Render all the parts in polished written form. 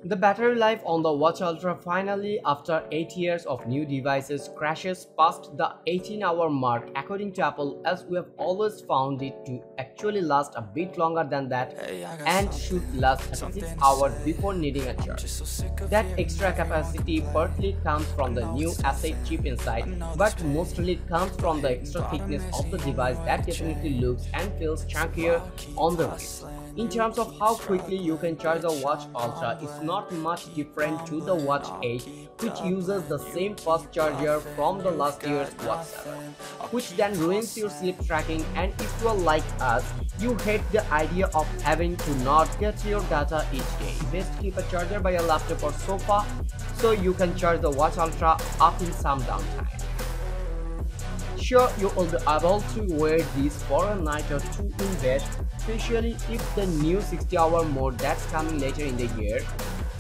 The battery life on the Watch Ultra finally, after 8 years of new devices, crashes past the 18-hour mark according to Apple, as we have always found it to actually last a bit longer than that and should last 36 hours before needing a charge. That extra capacity partly comes from the new A chip inside, but mostly it comes from the extra thickness of the device that definitely looks and feels chunkier on the wrist. In terms of how quickly you can charge the Watch Ultra, it's not much different to the Watch 8, which uses the same fast charger from the last year's Watch 7, which then ruins your sleep tracking. And if you are like us, you hate the idea of having to not get your data each day. Best keep a charger by your laptop or sofa so you can charge the Watch Ultra up in some downtime. Sure, you will be able to wear this for a night or two in bed, especially if the new 60-hour mode that's coming later in the year,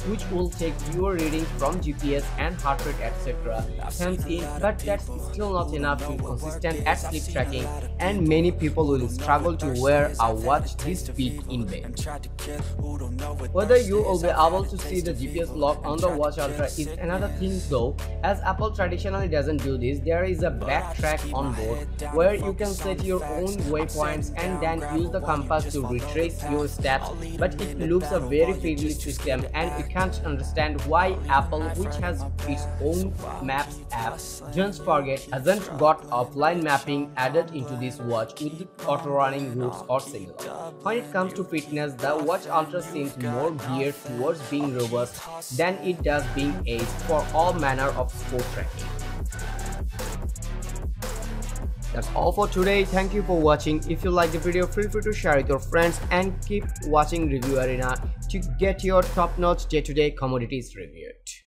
which will take fewer readings from GPS and heart rate etc. comes in, but that's still not enough to be consistent at sleep tracking, and many people will struggle to wear a watch this big in bed. Whether you will be able to see the GPS lock on the Watch Ultra is another thing though, as Apple traditionally doesn't do this. There is a backtrack on board where you can set your own waypoints and then use the compass to retrace your steps, but it looks a very fiddly system, and we can't understand why Apple, which has its own Maps app, don't forget hasn't got offline mapping added into this watch with auto-running routes or similar. When it comes to fitness, the Watch Ultra seems more geared towards being robust than it does being aged for all manner of sport tracking. That's all for today. Thank you for watching. If you like the video, feel free to share with your friends and keep watching Review Arena to get your top-notch day-to-day commodities reviewed.